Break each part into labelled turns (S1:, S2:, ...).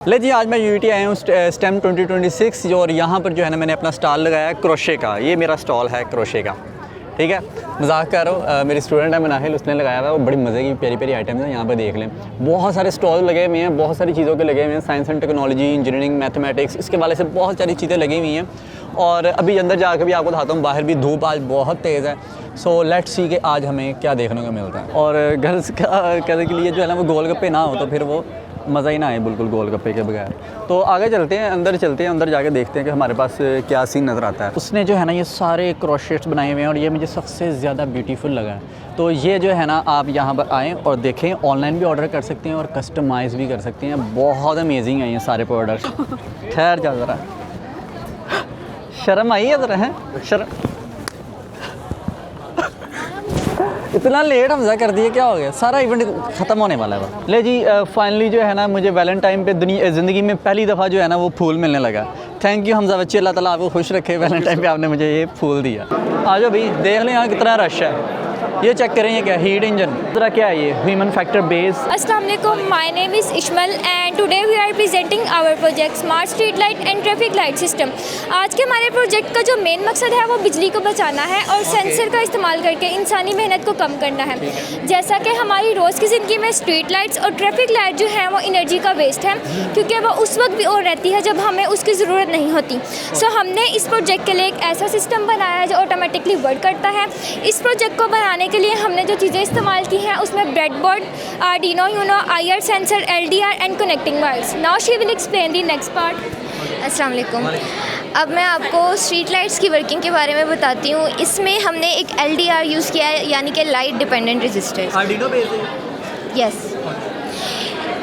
S1: ले जी, आज मैं यूटी आया हूँ स्टेम 2026 और यहाँ पर जो है ना मैंने अपना स्टॉल लगाया है क्रोशे का। ये मेरा स्टॉल है क्रोशे का, ठीक है। मजाक कर रहा हूँ, मेरी स्टूडेंट है मनाहिल, उसने लगाया हुआ है। वो बड़ी मज़े की प्यारी प्यारी आइटम्स हैं, यहाँ पर देख लें। बहुत सारे स्टॉल लगे हुए हैं, बहुत सारी चीज़ों के लगे हुए हैं। Science and technology, engineering, mathematics, इसके वाले से बहुत सारी चीज़ें लगी हुई हैं। और अभी अंदर जाकर भी आपको दिखाता हूँ, बाहर भी धूप आज बहुत तेज़ है। सो लेट्स सी कि आज हमें क्या देखने को मिलता है। और गर्ल्स का कहने के लिए जो है ना वो गोलगप्पे ना हो तो फिर वो मज़ा ही ना आए बिल्कुल गोलगप्पे के बगैर। तो आगे चलते हैं, अंदर चलते हैं, अंदर जाके देखते हैं कि हमारे पास क्या सीन नज़र आता है। उसने जो है ना ये सारे क्रोशेट्स बनाए हुए हैं और ये मुझे सबसे ज़्यादा ब्यूटीफुल लगा है। तो ये जो है ना आप यहाँ पर आएँ और देखें, ऑनलाइन भी ऑर्डर कर सकते हैं और कस्टमाइज़ भी कर सकते हैं। बहुत अमेजिंग है ये सारे प्रोडक्ट्स। ठहर जा ज़रा, शर्म आई है ज़रा, है शर्म। इतना लेट हमजा कर दिए, क्या हो गया? सारा इवेंट ख़त्म होने वाला है। ले जी, फाइनली जो है ना मुझे वैलेंटाइन पे ज़िंदगी में पहली दफ़ा जो है ना वो फूल मिलने लगा। थैंक यू हमजा बच्चे, अल्लाह ताला आपको खुश रखे। वैलेंटाइन पे आपने मुझे ये फूल दिया। आ जाओ भाई, देख लें यहाँ कितना रश है। ये चेक करें, ये क्या हीट इंजन जरा क्या है ये ह्यूमन फैक्टर बेस।
S2: अस्सलाम वालेकुम, my name is Ishmal and today we are presenting our project smart street light and traffic light system. आज के हमारे प्रोजेक्ट का जो मेन मकसद है वो बिजली को बचाना है और सेंसर का इस्तेमाल करके इंसानी मेहनत को कम करना है। जैसा कि हमारी रोज़ की ज़िंदगी में स्ट्रीट लाइट्स और ट्रैफिक लाइट जो है वो एनर्जी का वेस्ट है, क्योंकि वो उस वक्त भी और रहती है जब हमें उसकी ज़रूरत नहीं होती। सो हमने इस प्रोजेक्ट के लिए एक ऐसा सिस्टम बनाया है जो ऑटोमेटिकली वर्क करता है। इस प्रोजेक्ट को बनाने के लिए हमने जो चीज़ें इस्तेमाल की हैं उसमें breadboard, Arduino Uno, IR sensor, LDR and connecting wires. Now she will explain the next part.
S3: अस्सलाम वालेकुम। अब मैं आपको स्ट्रीट लाइट्स की वर्किंग के बारे में बताती हूँ। इसमें हमने एक LDR यूज़ किया है, यानी कि light dependent register.
S1: Arduino based है?
S3: यस।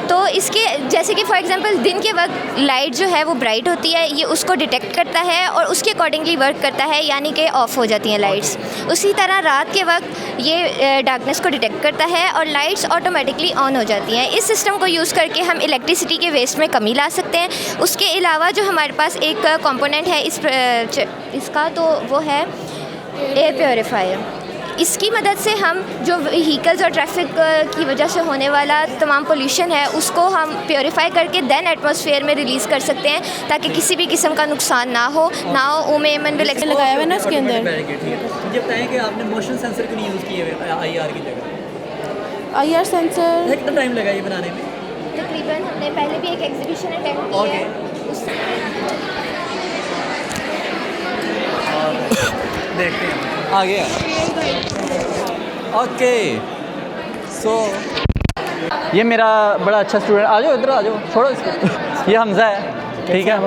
S3: तो इसके जैसे कि फॉर एग्जांपल दिन के वक्त लाइट जो है वो ब्राइट होती है, ये उसको डिटेक्ट करता है और उसके अकॉर्डिंगली वर्क करता है, यानी कि ऑफ़ हो जाती हैं लाइट्स। उसी तरह रात के वक्त ये डार्कनेस को डिटेक्ट करता है और लाइट्स ऑटोमेटिकली ऑन हो जाती हैं। इस सिस्टम को यूज़ करके हम इलेक्ट्रिसिटी के वेस्ट में कमी ला सकते हैं। उसके अलावा जो हमारे पास एक कंपोनेंट है इसका, तो वो है एयर प्योरीफायर। इसकी मदद से हम जो व्हीकल्स और ट्रैफिक की वजह से होने वाला तमाम पोल्यूशन है उसको हम प्योरीफाई करके देन एटमॉस्फेयर में रिलीज़ कर सकते हैं, ताकि किसी भी किस्म का नुकसान ना हो। उमेमन बिल
S4: लगाया हुआ है ना उसके अंदर।
S1: मुझे बताएं कि आपने मोशन सेंसर क्यों नहीं यूज़ किए हुए IR की जगह?
S4: IR सेंसर
S1: कितना टाइम लगा ये बनाने में?
S3: तकरीबन हमने पहले भी एक एग्जीबिशन अटेंड की है।
S1: देखते हैं आ गया। ओके, सो ये मेरा बड़ा अच्छा स्टूडेंट, आ जाओ इधर आ जाओ, छोड़ो इसको। ये हमजा है, ठीक है,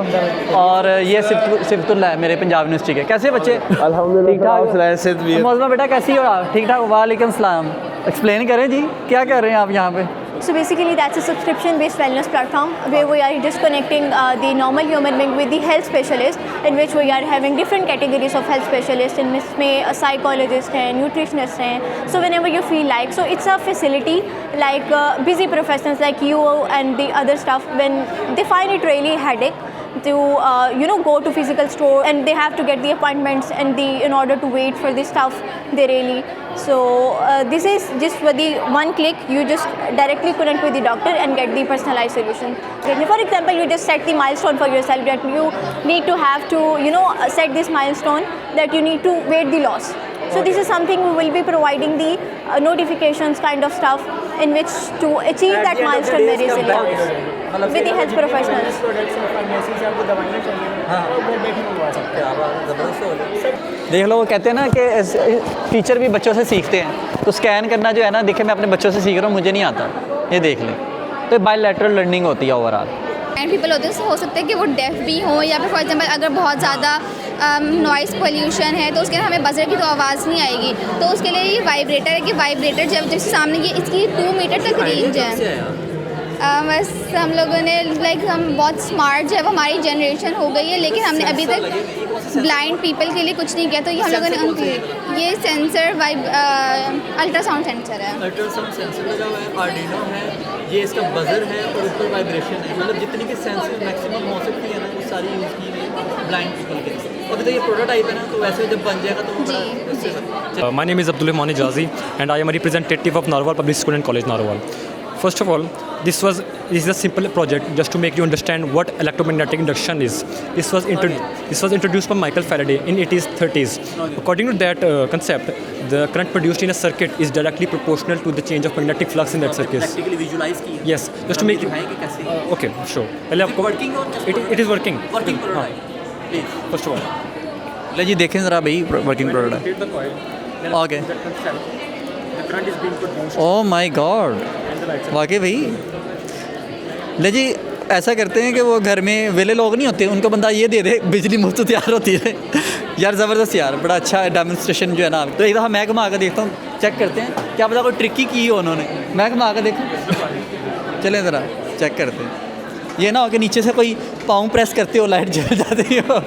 S1: और ये सिफ्तुल्ला है मेरे पंजाब यूनिवर्सिटी के। कैसे बच्चे? अल्हम्दुलिल्लाह। मौजमा बेटा कैसी हो आप? ठीक ठाक? वालेकुम सलाम। एक्सप्लेन करें जी, क्या कर रहे हैं आप यहाँ पे?
S4: So basically that's a subscription-based wellness platform where we are just connecting the normal human being with the health specialist, in which we are having different categories of health specialists, in which a psychologist है, nutritionist हैं. So whenever you feel like, so it's a facility like busy professionals like you and the other stuff, when they find it really headache to go to physical store and they have to get the appointments and in order to wait for this stuff, they really. So this is just for the one click, you just directly connect with the doctor and get the personalized solution. For example, you just set the milestone for yourself that you need to have to set this milestone that you need to weight the loss. So this is something we will be providing the notifications kind of stuff in which to achieve that milestone very easily with the health professionals.
S1: देख लो, वो कहते हैं ना कि teacher भी बच्चों से सीखते हैं। तो स्कैन करना जो है ना, देखिए मैं अपने बच्चों से सीख रहा हूँ, मुझे नहीं आता, ये देख लें। तो बायलैटरल लर्निंग होती है ओवरऑल।
S3: एंड पीपल होते हैं, हो सकता है कि वो डेफ भी हों, या फिर फॉर एग्जांपल अगर बहुत ज़्यादा नॉइज़ पोल्यूशन है तो उसके लिए हमें बजर की तो आवाज़ नहीं आएगी, तो उसके लिए ये वाइब्रेटर है कि वाइब्रेटर जब जैसे सामने ये इसकी 2 मीटर तक रेंज है। बस हम लोगों ने हम बहुत स्मार्ट जो है वो हमारी जनरेशन हो गई है, लेकिन हमने अभी तक ब्लाइंड पीपल के लिए कुछ नहीं किया। तो ये हम लोगों ने ये सेंसर अल्ट्रासाउंड सेंसर है।
S1: अल्ट्रासाउंड सेंसर लगा हुआ है, आर्डिनो है, ये इसका बजर है और ऊपर वाइब्रेशन है। मतलब जितनी भी सेंसर मैक्सिमम हो सकती है ना वो सारी यूज़ की गई ब्लाइंड पीपल के लिए। अभी तो ये प्रोटोटाइप है ना, तो वैसे जब बन जाएगा तो
S5: My name is Abdul Rahman Jazi and I am a representative of Narwal Public School and College Narwal. First of all, this is a simple project just to make you understand what electromagnetic induction is. This was introduced by Michael Faraday in 30s. According to that concept, the current produced in a circuit is directly proportional to the change of magnetic flux in that circuit.
S1: Practically visualize की
S5: Yes, just to make you.
S1: दिखाएंगे कैसे
S5: Okay, sure. पहले आपको
S1: working और
S5: it is working.
S1: Working
S5: हाँ,
S1: product please
S5: first of all.
S1: ले जी देखें ज़रा भाई वर्किंग प्रोडक्ट है
S5: Rotate the coil. Then
S1: Okay.
S5: the concept. The current is being produced
S1: oh my God
S5: and the lights are.
S1: वाकई भाई ले जी ऐसा करते हैं कि वो घर में वेले लोग नहीं होते उनको बंदा ये दे दे बिजली मुफ्त तैयार होती है यार ज़बरदस्त यार बड़ा अच्छा डेमोन्स्ट्रेशन जो है ना तो एक दफ़ा मैं घुमा कर देखता हूँ चेक करते हैं क्या पता कोई ट्रिकी की हो उन्होंने मैं घुमा कर देखूँ चलें ज़रा चेक करते हैं ये ना हो कि नीचे से कोई पाँव प्रेस करते हो लाइट जल जाती हो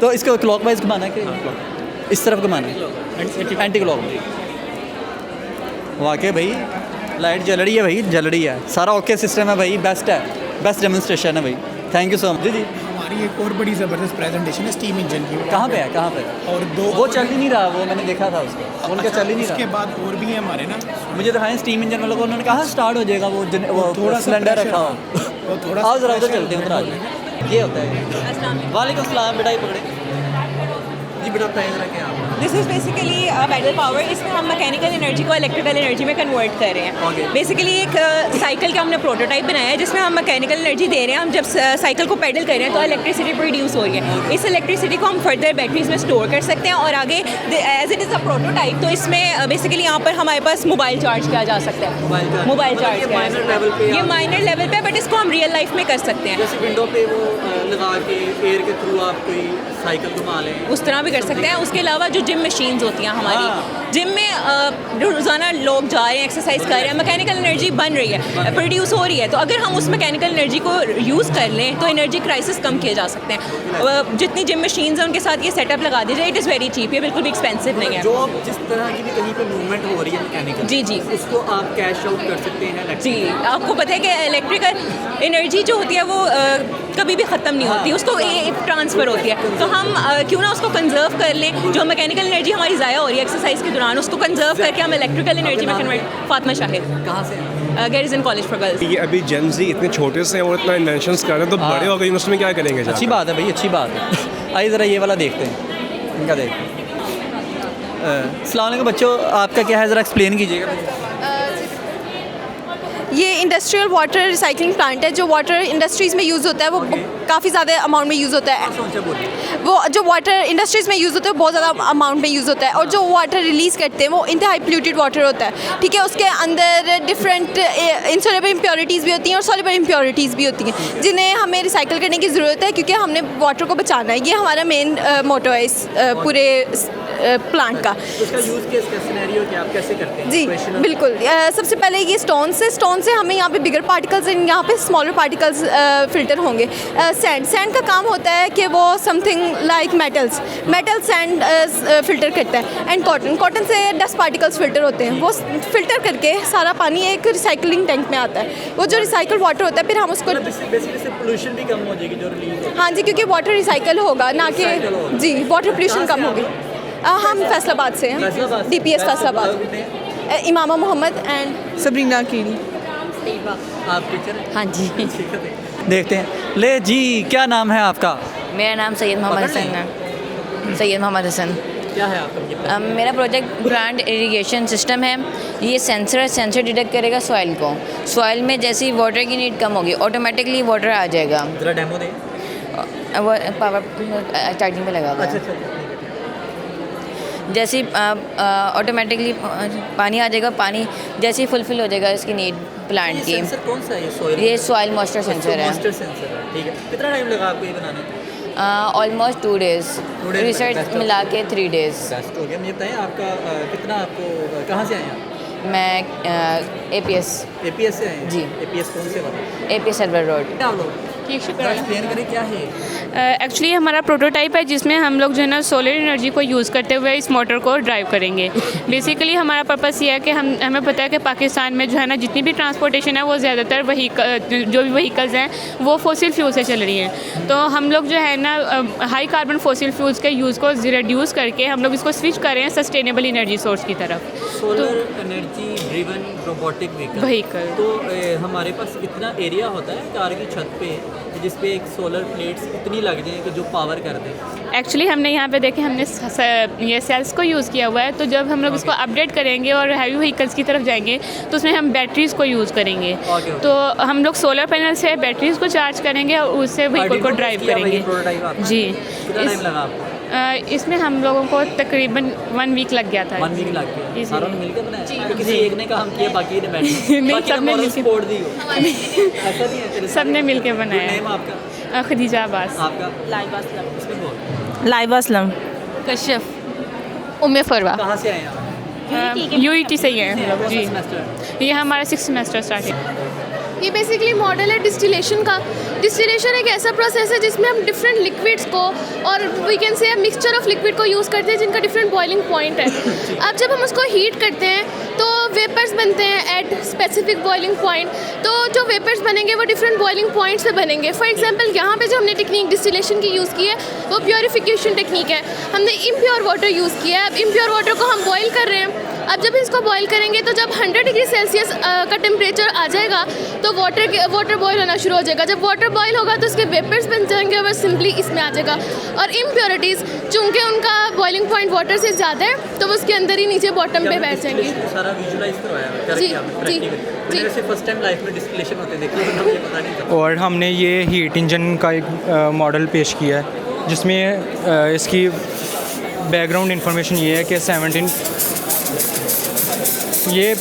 S1: तो इसको क्लॉकवाइज घुमाना है कि इस तरफ घुमाना है एंटी क्लॉक वाकई भाई लाइट जल रही है भाई जल रही है सारा ओके सिस्टम है भाई बेस्ट है बेस्ट डेमोन्स्ट्रेशन है भाई थैंक यू सो मच जी जी
S6: हमारी एक और बड़ी ज़बरदस्त प्रेजेंटेशन है स्टीम इंजन की।
S1: कहाँ पे है कहाँ पे है?
S6: और दो
S1: वो चल ही नहीं रहा वो मैंने देखा था उसको उनका चल ही नहीं
S6: उसके
S1: रहा
S6: बाद और भी है हमारे ना।
S1: मुझे दिखाएं स्टीम इंजन वालों को उन्होंने कहा स्टार्ट हो जाएगा वो
S6: थोड़ा
S1: थोड़ा
S6: सा
S1: सिलेंडर
S6: pressure
S1: रखा
S6: है।
S1: हो
S6: वो थोड़ा
S1: आओ
S6: सा
S1: ज़रा उधर
S6: pressure
S1: चलते हैं उधर आ जाए ये होता है वालेकुम सलाम बेटा ये पकड़े जी बेटा बताइए ज़रा क्या आप
S7: this is basically battle power. इसमें हम मैकेनिकल एनर्जी को इलेक्ट्रिकल एनर्जी में कन्वर्ट कर रहे हैं।
S1: Okay.
S7: बेसिकली एक साइकिल का हमने प्रोटोटाइप बनाया है जिसमें हम मैकेनिकल एनर्जी दे रहे हैं। हम जब साइकिल को पेडल कर रहे हैं तो इलेक्ट्रिसिटी प्रोड्यूस हो रही है। इस इलेक्ट्रिसिटी को हम फर्दर बैटरीज में स्टोर कर सकते हैं और आगे as it is a prototype तो इसमें बेसिकली यहाँ पर हमारे पास मोबाइल चार्ज किया जा सकता है। मोबाइल चार्ज
S1: ये minor level पे
S7: ये
S1: आप-
S7: माइनर लेवल पे बट इसको हम रियल लाइफ में कर सकते हैं।
S1: जैसे विंडो पे वो लगा के एयर के थ्रू आप कोई साइकिल घुमा लें
S7: उस तरह भी कर सकते हैं। उसके अलावा जो जिम मशीन्स होती हैं
S1: हाँ।
S7: हमारी जिम में रोज़ाना लोग जा रहे हैं एक्सरसाइज कर रहे हैं मैकेनिकल एनर्जी बन रही है प्रोड्यूस हो रही है तो अगर हम उस मैकेनिकल एनर्जी को यूज़ कर लें तो एनर्जी क्राइसिस कम किए जा सकते हैं। जितनी जिम मशीन्स हैं उनके साथ ये सेटअप लगा दीजिए इट इज़ वेरी चीप ये बिल्कुल भी एक्सपेंसिव नहीं है।
S1: जो अब जिस तरह की भी कहीं पे मूवमेंट हो रही है मैकेनिकल
S7: जी जी
S1: उसको आप कैश आउट कर सकते हैं
S7: जी आपको पता है कि इलेक्ट्रिकल एनर्जी जो होती है वो कभी भी ख़त्म नहीं होती उसको ट्रांसफ़र होती है तो हम क्यों ना उसको कंजर्व कर लें जो मैकेनिकल एनर्जी हमारी ज़ाया हो रही है एक्सरसाइज के दौरान उसको कंजर्व करके हम इलेक्ट्रिकल एनर्जी में कन्वर्ट फातिमा शाहिद
S1: कहाँ से
S7: गैरिजन कॉलेज फॉर गर्ल्स।
S8: ये अभी जेन ज़ी इतने छोटे से हैं और इतना इन्वेंशंस कर रहे हैं तो बड़े हो गए यूनिवर्सिटी में क्या करेंगे
S1: अच्छी
S8: जाकर?
S1: बात है भाई अच्छी बात है आइए ज़रा ये वाला देखते हैं इनका देखते हैं अस्सलाम वालेकुम बच्चों आपका क्या है ज़रा एक्सप्लेन कीजिएगा
S9: ये इंडस्ट्रियल वाटर रिसाइकलिंग प्लांट है जो वाटर इंडस्ट्रीज़ में यूज़ होता है वो काफ़ी ज़्यादा अमाउंट में यूज़ होता है। वो जो वाटर इंडस्ट्रीज़ में यूज़ होता है बहुत ज़्यादा अमाउंट में यूज़ होता है और जो वाटर रिलीज़ करते हैं वो इंतहाई पोल्यूटेड वाटर होता है। ठीक है उसके अंदर डिफरेंट इंसॉल्युबल इम्प्योरिटीज़ भी होती हैं और सॉल्युबल इम्प्योरिटीज़ भी होती हैं जिन्हें हमें रिसाइकिल करने की ज़रूरत है क्योंकि हमने वाटर को बचाना है। ये हमारा मेन मोटो है इस पूरे प्लांट का।
S1: उसका यूज़ केस का सिनेरियो क्या आप कैसे करते हैं
S9: जी बिल्कुल सबसे पहले ये स्टोन से हमें यहाँ पे बिगर पार्टिकल्स यहाँ पे स्मॉलर पार्टिकल्स फिल्टर होंगे। सैंड का काम होता है कि वो something like metal sand filter करता है एंड कॉटन से डस्ट पार्टिकल्स फिल्टर होते हैं वो फिल्टर करके सारा पानी एक रिसाइकलिंग टैंक में आता है। वो जो रिसाइकल वाटर होता है फिर हम उसको
S1: बेसिकली से पोल्यूशन भी कम हो जाएगी जो रिलीज
S9: हाँ जी क्योंकि वाटर रिसाइकल होगा ना कि जी वाटर पोल्यूशन कम होगी। हम फैसलाबाद से हैं DPS फैसलाबाद इमामा मोहम्मद एंड
S10: सबरीना कीड़ी।
S1: आप टीचर हैं?
S3: हाँ जी
S1: देखते हैं ले जी क्या नाम है आपका
S3: मेरा नाम सैयद मोहम्मद हसन है सैयद मोहम्मद हसन।
S1: क्या है आपका
S3: मेरा प्रोजेक्ट ग्रांड इरिगेशन सिस्टम है। ये सेंसर डिटेक्ट करेगा सॉइल में जैसे ही वाटर की नीड कम होगी ऑटोमेटिकली वाटर आ जाएगा।
S1: ज़रा डेमो दें
S3: वो पावर चार्जिंग पे लगा हुआ है।
S1: अच्छा
S3: जैसे ही ऑटोमेटिकली पानी आ जाएगा पानी जैसे ही फुलफिल हो जाएगा इसकी नीड प्लांट की।
S1: सेंसर कौन सा है ये सॉइल
S3: ये सॉइल मॉइस्चर सेंसर है।
S1: मॉइस्चर सेंसर है ठीक है कितना टाइम लगा आपको ये बनाने में
S3: almost 2 days
S1: days
S3: research
S1: best
S3: मिला के 3 days।
S1: बेस्ट हो गया मुझे बताएं आपका कितना आपको कहाँ से आए हैं आप
S3: मैं APS
S1: APS से आए हैं
S3: जी।
S1: APS कौन से वाला
S3: APS सर्वर रोड
S1: क्या आप लोग
S10: ठीक, शुक्रिया।
S1: एक्सप्लेन करें क्या है।
S10: एक्चुअली हमारा प्रोटोटाइप है जिसमें हम लोग जो है ना सोलर एनर्जी को यूज़ करते हुए इस मोटर को ड्राइव करेंगे। बेसिकली हमारा पर्पस ये है कि हमें पता है कि पाकिस्तान में जो है ना जितनी भी ट्रांसपोर्टेशन है वो ज़्यादातर जो भी व्हीकल्स हैं वो फॉसिल फ्यूल से चल रही हैं। तो हम लोग जो है ना हाई कार्बन फॉसिल फ्यूल्स के यूज़ को रिड्यूस करके हम लोग इसको स्विच कर रहे हैं सस्टेनेबल एनर्जी सोर्स की तरफ।
S1: Solar energy driven robotic vehicle. तो हमारे पास इतना एरिया होता है कार की छत पे जिस पे एक सोलर प्लेट्स इतनी लग जाए कि जो पावर कर दें।
S10: एक्चुअली हमने यहाँ पे देखे हमने ये सेल्स को यूज़ किया हुआ है। तो जब हम लोग इसको अपडेट करेंगे और हैवी व्हीकल्स की तरफ जाएंगे तो उसमें हम बैटरीज़ को यूज़ करेंगे। तो हम लोग सोलर पैनल से बैटरीज़ को चार्ज करेंगे और उससे व्हीकल को ड्राइव करेंगे। जी, इसमें हम लोगों को तकरीबन 1 वीक लग गया था।
S1: 1 वीक लग गया। सारों ने मिलकर बनाया? किसी एक ने काम किया बाकी ने बैठे?
S10: नहीं, सबने मिलकर
S1: सपोर्ट दी हो? ऐसा नहीं है?
S10: सबने मिलकर बनाया।
S1: नेम आपका?
S10: खदीजा अब्बास।
S1: आपका?
S11: लाइबा असलम।
S10: कश्यफ। उम्मे फरवा।
S1: कहाँ से आए आप?
S10: यूईटी से ही है जी। ये हमारा 6th सेमेस्टर स्टार्ट है।
S9: ये बेसिकली मॉडल है डिस्टिलेशन का। डिस्टिलेशन एक ऐसा प्रोसेस है जिसमें हम डिफरेंट लिक्विड्स को और we can say mixture of liquid को यूज़ करते हैं जिनका डिफरेंट बॉइलिंग पॉइंट है। अब जब हम उसको हीट करते हैं तो वेपर्स बनते हैं एट स्पेसिफिक बॉइलिंग पॉइंट। तो जो वेपर्स बनेंगे वो डिफरेंट बॉइलिंग पॉइंट से बनेंगे। फॉर एग्जांपल यहाँ पे जो हमने टेक्निक डिस्टिलेशन की यूज़ की है वो प्योरीफिकेशन टेक्निक है। हमने इम्प्योर वाटर यूज़ किया है। अब इम्प्योर वाटर को हम बॉयल कर रहे हैं। अब जब इसको बॉयल करेंगे तो जब 100 डिग्री सेल्सियस का टेम्परेचर आ जाएगा तो वाटर बॉयल होना शुरू हो जाएगा। जब वाटर बॉयल होगा तो उसके वेपर्स बन जाएंगे और सिंपली इसमें आ जाएगा। और इम्प्योरिटीज़ चूँकि उनका बॉइलिंग पॉइंट वाटर से ज़्यादा है तो वो उसके अंदर ही नीचे बॉटम पे बैठ जाएंगे।
S1: सारा विजुलाइज करवाया
S9: जी जी
S1: जी। फर्स्ट टाइम लाइफ में डिस्टिलेशन होते देखिए तो मुझे पता नहीं था।
S12: और हमने ये हीट इंजन का एक मॉडल पेश किया है जिसमें इसकी बैकग्राउंड इंफॉर्मेशन ये है कि 17 ये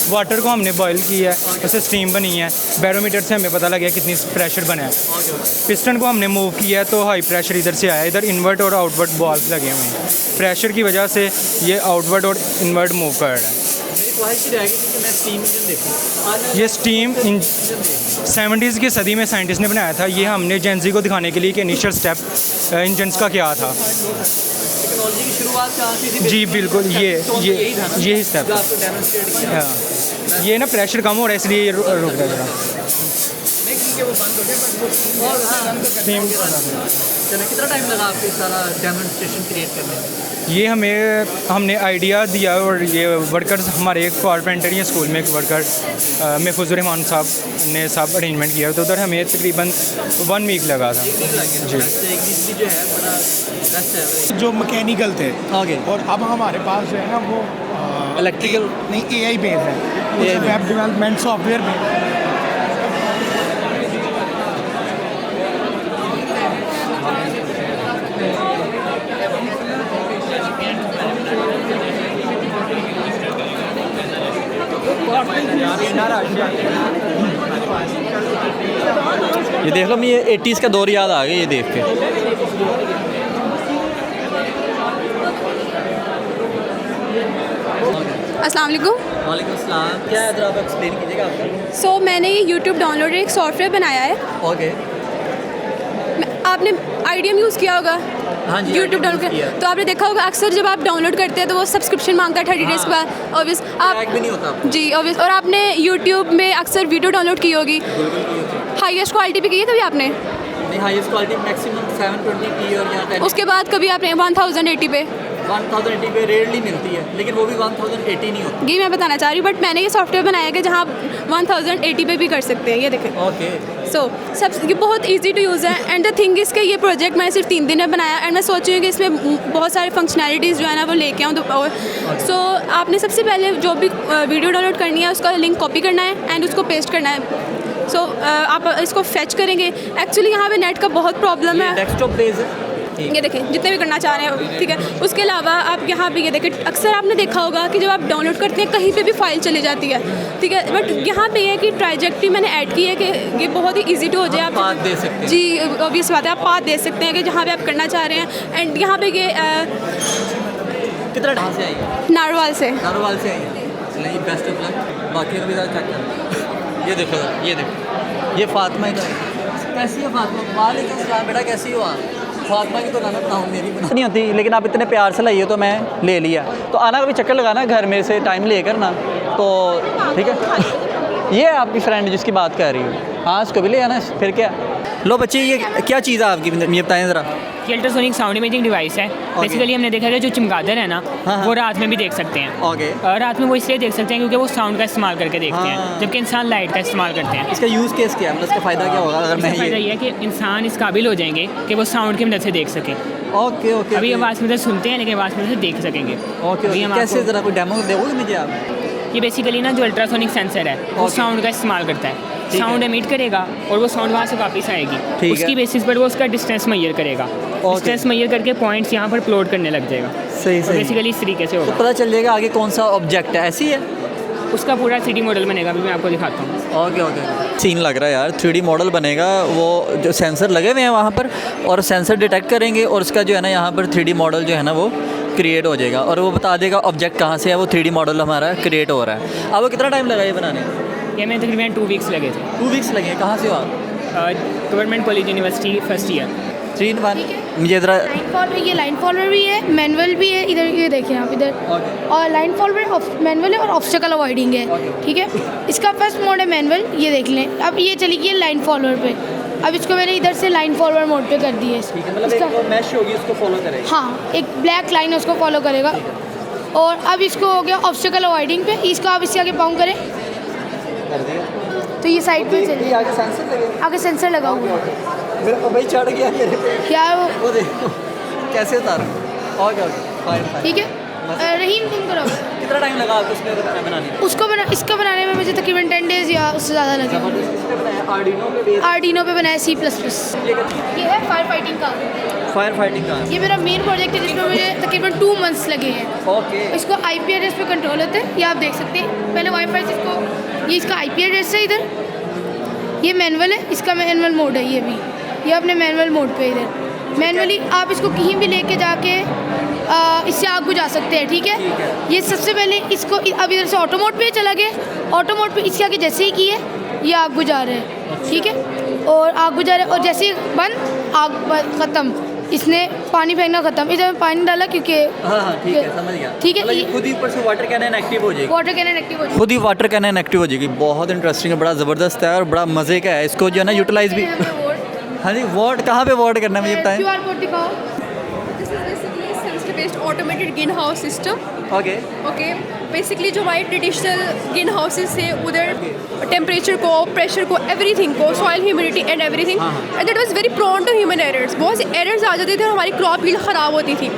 S12: वाटर को हमने बॉईल किया है, उससे स्टीम बनी है। बैरोमीटर से हमें पता लगा कितनी प्रेशर बना है। पिस्टन को हमने मूव किया है तो हाई प्रेशर इधर से आया। इधर इनवर्ट और आउटवर्ट बॉल्स लगे हुए हैं। प्रेशर की वजह से ये आउटवर्ट और इनवर्ट मूव कर रहा है। ये स्टीम 70s की सदी में साइंटिस्ट ने बनाया था। ये हमने जेंजी को दिखाने के लिए कि इनिशियल स्टेप इंजन्स का क्या था।
S1: टेक्नोलॉजी की शुरुआत कहाँ से थी?
S12: जी बिल्कुल, यही स्टेप है। हाँ, ये ना प्रेशर कम हो रहा है इसलिए ये रुक रहा है जरा।
S1: कितना टाइम लगा आपको सारा डेमोन्स्ट्रेशन क्रिएट करने में?
S12: ये हमने आइडिया दिया और ये वर्कर्स हमारे एक कारपेंटर ही स्कूल में एक वर्कर महफूजुर रहमान साहब ने अरेंजमेंट किया तो उधर हमें तकरीबन 1 वीक लगा था जी।
S1: जो है बड़ा
S6: जो मैकेनिकल थे और अब हमारे पास जो है ना वो
S1: इलेक्ट्रिकल
S6: नहीं AI बेस है, वेब डेवलपमेंट सॉफ्टवेयर में।
S1: ये देख लो, मैं ये 80s का दौर याद आ गया ये देख के।
S9: अस्सलाम वालेकुम।
S1: वालेकुम अस्सलाम। क्या है जरा आप एक्सप्लेन कीजिएगा आपका।
S9: सो मैंने ये YouTube डाउनलोडर एक सॉफ्टवेयर बनाया है।
S1: ओके।
S9: आपने IDM यूज़ किया होगा?
S1: हाँ जी,
S9: YouTube डाउनलोड किया तो आपने देखा होगा अक्सर जब आप डाउनलोड करते हैं तो वो सब्सक्रिप्शन मांगता है 30 डेज़ के बाद। ऑब्वियस आप
S1: भी नहीं होता
S9: जी ऑब्वियस। और आपने YouTube में अक्सर वीडियो डाउनलोड की होगी। हाईएस्ट क्वालिटी पे की है कभी आपने?
S1: नहीं, हाईएस्ट क्वालिटी मैक्सिमम 720p और यहाँ 10।
S9: उसके बाद कभी आपने 1080 पे
S1: 1080 पे रेयरली मिलती है, लेकिन वो भी 1080 नहीं होती।
S9: ये मैं बताना चाह रही हूँ, बट मैंने ये सॉफ्टवेयर बनाया कि जहाँ आप 1080 पे भी कर सकते हैं। ये देखें।
S1: ओके।
S9: सो ये बहुत इजी टू यूज़ है। एंड द थिंग इज़ कि ये प्रोजेक्ट मैंने सिर्फ 3 दिन में बनाया एंड मैं सोच रही हूँ कि इसमें बहुत सारे फंक्शनैलिटीज़ जो है ना वो लेके आऊँ। सो आपने सबसे पहले जो भी वीडियो डाउनलोड करनी है उसका लिंक कॉपी करना है एंड उसको पेस्ट करना है। सो आप इसको फेच करेंगे। एक्चुअली यहाँ पे नेट का बहुत प्रॉब्लम है।
S1: डेस्कटॉप बेस है।
S9: ये देखें जितने भी करना चाह रहे हैं, ठीक है। उसके अलावा आप यहाँ पे ये देखें, अक्सर आपने देखा होगा कि जब आप डाउनलोड करते हैं कहीं पे भी फाइल चली जाती है, ठीक है। बट यहाँ पे ये है कि ट्राइजेक्टरी मैंने ऐड की है कि ये बहुत ही इजी टू हो जाए। आप
S1: पाथ दे सकते हैं।
S9: जी ऑब्वियस बात है, आप पाथ दे सकते हैं कि जहाँ पे आप करना चाह रहे हैं। एंड यहाँ पे ये
S1: कितना कहाँ से आई?
S9: नारवाल से
S1: आई है। चलिए बेस्ट ऑफ लक। बाकी का भी चेक करें। ये देखो, ये फातिमा का कैसी है फातिमा? वालेकुम सलाम बेटा, कैसी हो आप? फातिमा की तो गाना बताऊँ, मेरी नहीं होती, लेकिन आप इतने प्यार से लाइए तो मैं ले लिया। तो आना कभी चक्कर लगाना घर में से टाइम लेकर ना, तो ठीक है। ये आपकी फ्रेंड जिसकी बात कर रही हूँ, हाँ उसको भी ले आना, फिर क्या। लो बच्चे, ये क्या चीज़ है आपकी, ये बताएं ज़रा।
S13: ये अल्ट्रासोनिक साउंड इमेजिंग डिवाइस है। बेसिकली हमने देखा है जो चमगादड़ है ना, वो रात में भी देख सकते हैं।
S1: ओके।
S13: रात में वो इसलिए देख सकते हैं क्योंकि वो साउंड का इस्तेमाल करके देखते हैं, जबकि इंसान लाइट का इस्तेमाल करते हैं।
S1: इसका यूज़ केस क्या है, मतलब इसका फ़ायदा क्या होगा अगर मैं
S13: फ़ायदा ये है कि इंसान इस काबिल हो जाएंगे कि वो साउंड की मदद से देख सकें।
S1: Okay okay.
S13: अभी आवाज़ की मदद सुनते हैं, लेकिन आवाज़ की मदद से देख सकेंगे।
S1: ओके, कैसे ज़रा कोई डेमो दोगे मुझे आप?
S13: ये बेसिकली ना जो अल्ट्रासोनिक सेंसर है वो साउंड का इस्तेमाल करता है। साउंड एमिट करेगा और वो साउंड वहाँ से वापस आएगी, उसकी बेसिस पर वो उसका डिस्टेंस मेजर करेगा। डिस्टेंस मेजर करके पॉइंट्स यहाँ पर प्लॉट करने लग जाएगा।
S1: सही सही।
S13: बेसिकली इस तरीके से होगा,
S1: तो पता चल जाएगा आगे कौन सा ऑब्जेक्ट है, ऐसी है
S13: उसका पूरा 3D मॉडल बनेगा। अभी मैं आपको दिखाता हूँ।
S1: Okay okay. सीन लग रहा है यार, 3D मॉडल बनेगा, वो जो सेंसर लगे हुए हैं वहाँ पर, और सेंसर डिटेक्ट करेंगे और उसका जो है ना यहाँ पर 3D मॉडल जो है ना वो क्रिएट हो जाएगा, और वो बता देगा ऑब्जेक्ट कहाँ से है, वो 3D मॉडल हमारा क्रिएट हो रहा है। अब वो कितना टाइम लगा ये बनाने?
S13: ये मैं तकरीबन 2 वीक्स लगे थे।
S1: 2 वीक्स लगे? कहाँ से हो आप?
S13: Government college university first year.
S1: 3 बार मुझे ज़रा
S14: ये लाइन फॉलोअर भी है, मैनुअल भी है। इधर ये देखिए आप इधर, और लाइन फॉलोअर मैनुअल है और ऑब्स्टेकल अवॉइडिंग है, ठीक है। इसका फर्स्ट मोड है मैनुअल, ये देख लें। अब ये चली गई है लाइन फॉलोअर पे। अब इसको मैंने इधर से लाइन फॉलोअर मोड पे कर दी है।
S1: मतलब एक मैश होगी उसको फॉलो करेगा।
S14: हाँ, एक ब्लैक लाइन है उसको फॉलो करेगा। और अब इसको हो गया ऑब्स्टेकल अवॉइडिंग पे, इसको आप इससे आगे पाउं करें तो ये साइड पे चले। आगे सेंसर लगा हुआ है।
S1: मेरा भाई चढ़ गया मेरे पे।
S14: क्या
S1: वो देखो कैसे उतारा। Okay fine.
S14: ठीक है। रहीम तुम करो।
S1: कितना टाइम लगा आपको इसमें बनाने में?
S14: इसका बनाने में मुझे तकरीबन 10 डेज़ या उससे ज़्यादा लगे। आर्डिनो पे बनाया C++। ये है फायर फाइटिंग का। ये मेरा मेन प्रोजेक्ट है जिसमें मुझे तकरीबन 2 मंथ्स लगे हैं।
S1: ओके।
S14: इसको IP एड्रेस पे कंट्रोल होते हैं, ये आप देख सकते हैं। पहले वाईफाई से इसको, ये इसका IP एड्रेस है इधर। ये मैनुअल है, इसका मैनुअल मोड है। ये अपने मैनुअल मोड पे इधर मैनुअली आप इसको कहीं भी लेके जाके इससे आग बुझा सकते हैं, ठीक है। ये सबसे पहले इसको अब इधर से ऑटो मोड पे चला गया। ऑटो मोड पे इसके आगे जैसे ही किए ये आग बुझा रहे हैं, ठीक है। और आग बुझा रहे और जैसे ही बंद, आग ख़त्म। इसने पानी फेंकना ख़त्म। इधर पानी डाला क्योंकि
S1: ठीक है, समझ गया।
S14: ठीक है,
S1: मतलब खुद ही ऊपर से वाटर कैनन एक्टिव हो जाएगी।
S14: वाटर कैनन एक्टिव हो जाएगी।
S1: खुद ही वाटर कैनन एक्टिव हो जाएगी। बहुत इंटरेस्टिंग है, बड़ा ज़बरदस्त है और बड़ा मज़े का है। इसको जो है ना यूटिलाइज भी। हाँ जी, वॉट कहाँ पे वॉट करना है मुझे बताएं।
S14: QR कोड दिखाओ।
S9: Based automated green house system.
S1: Okay.
S9: Basically जो हमारे ट्रेडिशनल ग्रीन हाउसेस थे उधर टेम्परेचर को, प्रेशर को, एवरीथिंग को, soil humidity and everything, and that was very prone to human errors. बहुत से एरर्स आ जाते थे और हमारी क्रॉप यील्ड ख़राब होती थी।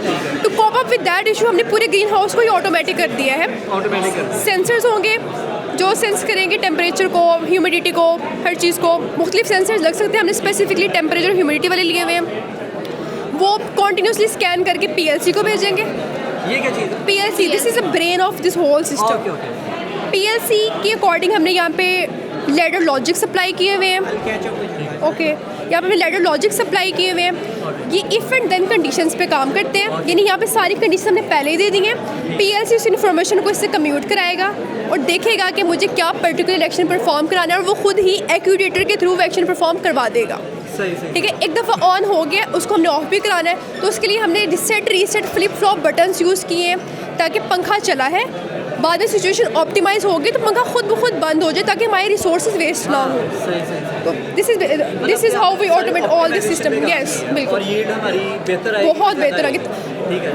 S9: To cope up with that issue हमने पूरे ग्रीन हाउस को ही ऑटोमेटिक कर दिया है। सेंसर्स होंगे जो सेंस करेंगे टेम्परेचर को, ह्यूमिडिटी को, हर चीज़ को। मुख्तलिफ सेंसर्स लग सकते हैं, हमने स्पेसिफिकली टेम्परेचर ह्यूमिडिटी वाले लिए हुए हैं। वो कॉन्टीन्यूसली स्कैन करके PLC को भेजेंगे।
S1: ये क्या चीज़ है?
S9: PLC, this is the brain of this whole system. PLC के अकॉर्डिंग हमने यहाँ पे लैडर लॉजिक सप्लाई किए हुए हैं। ओके, यहाँ पे हमने लैडर लॉजिक सप्लाई किए हुए हैं। ये इफ़ एंड देन कंडीशंस पे काम करते हैं, यानी यहाँ पे सारी कंडीशन हमने पहले ही दे दी हैं। PLC उस इन्फॉर्मेशन को इससे कम्यूट कराएगा और देखेगा कि मुझे क्या पर्टिकुलर एक्शन परफॉर्म कराना है, और वो खुद ही एक्यूडेटर के थ्रू वो एक्शन परफॉर्म करवा देगा। ठीक है। एक दफ़ा ऑन हो गया, उसको हमने ऑफ भी कराना है, तो उसके लिए हमने reset flip flop buttons use किए हैं ताकि पंखा चला है। बाद में सिचुएशन ऑप्टिमाइज होगी तो पंखा खुद ब खुद बंद हो जाए ताकि हमारे रिसोर्सेज वेस्ट ना हो। तो this is how we automate all this system. Yes, बिल्कुल बहुत बेहतर आगे।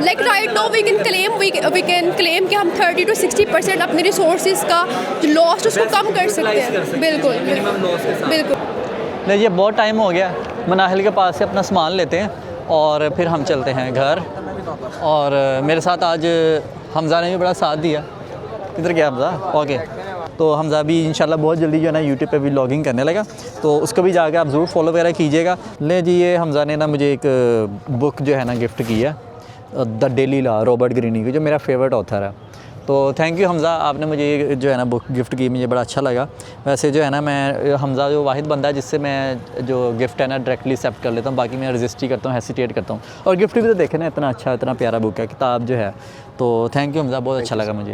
S9: Like right now we can claim कि हम 30 to 60% अपने रिसोर्सेज का जो लॉस्ट उसको कम कर सकते हैं। बिल्कुल बिल्कुल।
S1: नहीं, ये बहुत टाइम हो गया। मनाहिल के पास से अपना सामान लेते हैं और फिर हम चलते हैं घर। और मेरे साथ आज हमज़ा ने भी बड़ा साथ दिया। किधर गया हमज़ा? ओके। तो हमज़ा भी इंशाल्लाह बहुत जल्दी जो है ना यूट्यूब पे भी व्लॉगिंग करने लगा, तो उसको भी जाकर आप ज़रूर फॉलो वगैरह कीजिएगा। ले जी, ये हमज़ा ने ना मुझे एक बुक जो है ना गिफ्ट की है, the Daily Law, Robert Greene की, जो मेरा फेवरेट ऑथर है। तो थैंक यू हमज़ा, आपने मुझे ये जो है ना बुक गिफ्ट की, मुझे बड़ा अच्छा लगा। वैसे जो है ना मैं हमज़ा जो वाहिद बंदा है जिससे मैं जो गिफ्ट है ना डायरेक्टली एक्सेप्ट कर लेता हूँ, बाकी मैं रजिस्ट ही करता हूँ, हेसिटेट करता हूँ। और गिफ्ट भी तो देखे ना, इतना अच्छा, इतना प्यारा बुक है, किताब जो है। तो थैंक यू हमज़ा, बहुत अच्छा लगा मुझे।